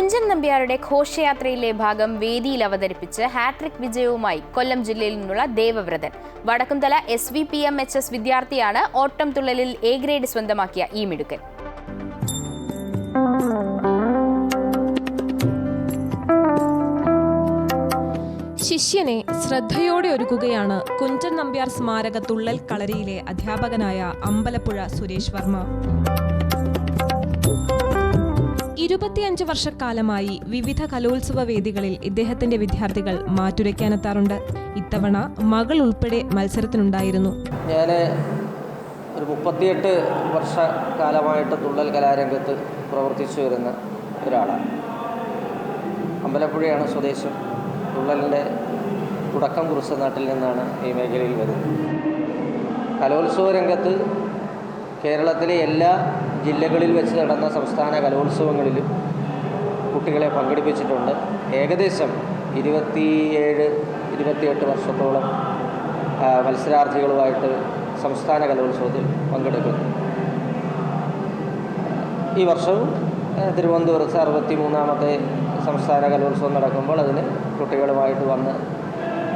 കുഞ്ചൻ നമ്പ്യാരുടെ ഘോഷയാത്രയിലെ ഭാഗം വേദിയിൽ അവതരിപ്പിച്ച് ഹാട്രിക് വിജയവുമായി കൊല്ലം ജില്ലയിൽ നിന്നുള്ള ദേവവ്രതൻ. വടക്കുംതല SVPMHS വിദ്യാർത്ഥിയാണ് ഓട്ടം തുള്ളലിൽ A ഗ്രേഡ് സ്വന്തമാക്കിയ ഈ മിടുക്കൻ. ശിഷ്യനെ ശ്രദ്ധയോടെ ഒരുക്കുകയാണ് കുഞ്ചൻ നമ്പ്യാർ സ്മാരക തുള്ളൽ കളരിയിലെ അധ്യാപകനായ അമ്പലപ്പുഴ സുരേഷ് വർമ്മ. 25 വർഷക്കാലമായി വിവിധ കലോത്സവ വേദികളിൽ ഇദ്ദേഹത്തിന്റെ വിദ്യാർത്ഥികൾ മാറ്റുരയ്ക്കാനെത്താറുണ്ട്. ഇത്തവണ മകൾ ഉൾപ്പെടെ മത്സരത്തിനുണ്ടായിരുന്നു. ഞാൻ ഒരു 38 വർഷക്കാലമായിട്ട് തുള്ളൽ കലാരംഗത്ത് പ്രവർത്തിച്ചു വരുന്ന ഒരാളാണ്. അമ്പലപ്പുഴയാണ് സ്വദേശം. തുള്ളലിൻ്റെ തുടക്കം കുറിച്ച നാട്ടിൽ നിന്നാണ് ഈ മേഖലയിൽ വരുന്നത്. കലോത്സവ രംഗത്ത് കേരളത്തിലെ എല്ലാ ജില്ലകളിൽ വെച്ച് നടന്ന സംസ്ഥാന കലോത്സവങ്ങളിലും കുട്ടികളെ പങ്കെടുപ്പിച്ചിട്ടുണ്ട്. ഏകദേശം 27-28 വർഷത്തോളം മത്സരാർത്ഥികളുമായിട്ട് സംസ്ഥാന കലോത്സവത്തിൽ പങ്കെടുക്കുന്നു. ഈ വർഷവും തിരുവനന്തപുരത്ത് 63ാമത്തെ സംസ്ഥാന കലോത്സവം നടക്കുമ്പോൾ അതിന് കുട്ടികളുമായിട്ട് വന്ന്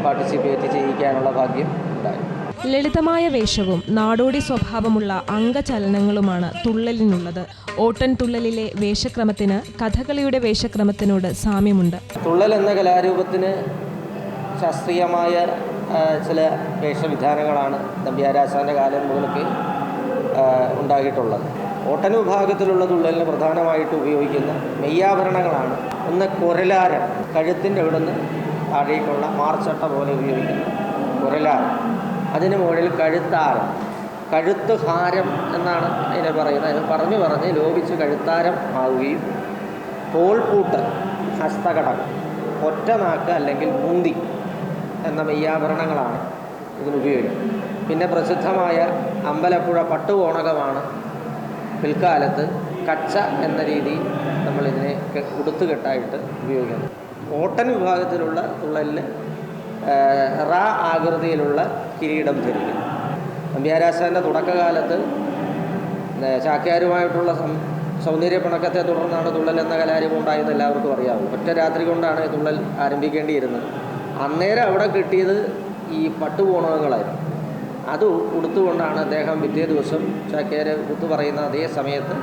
പാർട്ടിസിപ്പേറ്റ് ചെയ്യിക്കാനുള്ള ഭാഗ്യം ഉണ്ടായി. ലളിതമായ വേഷവും നാടോടി സ്വഭാവമുള്ള അംഗചലനങ്ങളുമാണ് തുള്ളലിനുള്ളത്. ഓട്ടൻ തുള്ളലിലെ വേഷക്രമത്തിന് കഥകളിയുടെ വേഷക്രമത്തിനോട് സാമ്യമുണ്ട്. തുള്ളൽ എന്ന കലാരൂപത്തിന് ശാസ്ത്രീയമായ ചില വേഷവിധാനങ്ങളാണ് നമ്പ്യാരാശാൻ്റെ കാലം മുതൽക്ക് ഉണ്ടായിട്ടുള്ളത്. ഓട്ടൻ വിഭാഗത്തിലുള്ള തുള്ളലിന് പ്രധാനമായിട്ട് ഉപയോഗിക്കുന്ന മെയ്യാഭരണങ്ങളാണ്. ഒന്ന് കുരലാരം, കഴുത്തിൻ്റെ ഇവിടുന്ന് താഴേക്കുള്ള മാർച്ചട്ട പോലെ ഉപയോഗിക്കുന്ന കുരലാരം. അതിന് മുകളിൽ കഴുത്താരം, കഴുത്ത് ഹാരം എന്നാണ് അതിനെ പറയുന്നത്. പറഞ്ഞ് ലോപിച്ച് കഴുത്താരം ആവുകയും തോൾപൂട്ട്, ഹസ്തകടകം, ഒറ്റനാക്ക് അല്ലെങ്കിൽ മുന്തി എന്ന മെയ്യാഭരണങ്ങളാണ് ഇതിനുപയോഗിക്കുന്നത്. പിന്നെ പ്രസിദ്ധമായ അമ്പലപ്പുഴ പട്ടുകോണകമാണ് പിൽക്കാലത്ത് കച്ച എന്ന രീതിയിൽ നമ്മളിതിനെ ഉടുത്തുകെട്ടായിട്ട് ഉപയോഗിക്കുന്നത്. ഓട്ടൻ വിഭാഗത്തിലുള്ള തുള്ളലിൽ റാ ആകൃതിയിലുള്ള കിരീടം ധരിക്കുന്നു. നമ്പ്യാരാശാൻ്റെ തുടക്കകാലത്ത് ചാക്യാരുമായിട്ടുള്ള സൗന്ദര്യപ്പിണക്കത്തെ തുടർന്നാണ് തുള്ളൽ എന്ന കലാരൂപം ഉണ്ടായത്. എല്ലാവർക്കും അറിയാവും. ഒറ്റ രാത്രി കൊണ്ടാണ് തുള്ളൽ ആരംഭിക്കേണ്ടിയിരുന്നത്. അന്നേരം അവിടെ കിട്ടിയത് ഈ പട്ടുകോണകങ്ങളായിരുന്നു. അത് ഉടുത്തുകൊണ്ടാണ് അദ്ദേഹം പിറ്റേ ദിവസം ചാക്യാർ ഉടുത്തു പറയുന്ന അതേ സമയത്ത്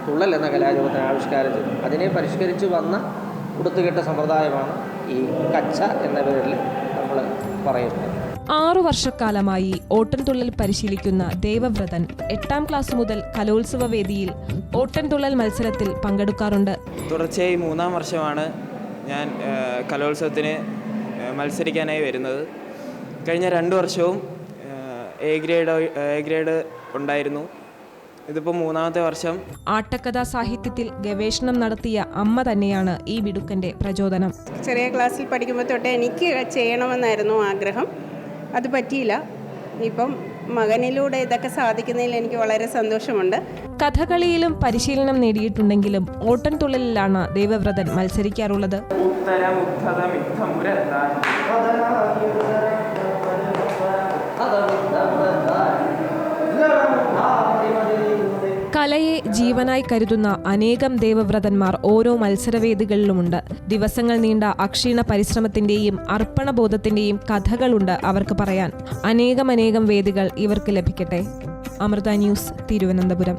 തുള്ളൽ എന്ന കലാരൂപത്തിന് ആവിഷ്കാരം ചെയ്തത്. അതിനെ പരിഷ്കരിച്ച് വന്ന ഉടുത്തുകെട്ട സമ്പ്രദായമാണ് ഈ കച്ച എന്ന പേരിൽ നമ്മൾ പറയുന്നത്. 6 വർഷക്കാലമായി ഓട്ടൻതുള്ളൽ പരിശീലിക്കുന്ന ദേവവ്രതൻ 8ാം ക്ലാസ് മുതൽ കലോത്സവ വേദിയിൽ ഓട്ടൻതുള്ളൽ മത്സരത്തിൽ പങ്കെടുക്കാറുണ്ട്. തുടർച്ചയായി 3ാം വർഷമാണ് ഞാൻ കലോത്സവത്തിന് മത്സരിക്കാനായി വരുന്നത്. കഴിഞ്ഞ 2 വർഷവും A ഗ്രേഡ് ഉണ്ടായിരുന്നു. ഇതിപ്പോൾ 3ാമത്തെ വർഷം. ആട്ടക്കഥാ സാഹിത്യത്തിൽ ഗവേഷണം നടത്തിയ അമ്മ തന്നെയാണ് ഈ മിടുക്കൻ്റെ പ്രചോദനം. ചെറിയ ക്ലാസ്സിൽ പഠിക്കുമ്പോൾ തൊട്ട് എനിക്ക് ചെയ്യണമെന്നായിരുന്നു ആഗ്രഹം. അത് പറ്റിയില്ല. ഇപ്പം മകനിലൂടെ ഇതൊക്കെ സാധിക്കുന്നതിൽ എനിക്ക് വളരെ സന്തോഷമുണ്ട്. കഥകളിയിലും പരിശീലനം നേടിയിട്ടുണ്ടെങ്കിലും ഓട്ടൻതുള്ളലിലാണ് ദേവവ്രതൻ മത്സരിക്കാറുള്ളത്. കലയെ ജീവനായി കരുതുന്ന അനേകം ദേവവ്രതന്മാർ ഓരോ മത്സരവേദികളിലുമുണ്ട്. ദിവസങ്ങൾ നീണ്ട അക്ഷീണ പരിശ്രമത്തിന്റെയും അർപ്പണബോധത്തിന്റെയും കഥകളുണ്ട് അവർക്ക് പറയാൻ. അനേകം വേദികൾ ഇവർക്ക് ലഭിക്കട്ടെ. അമൃത ന്യൂസ്, തിരുവനന്തപുരം.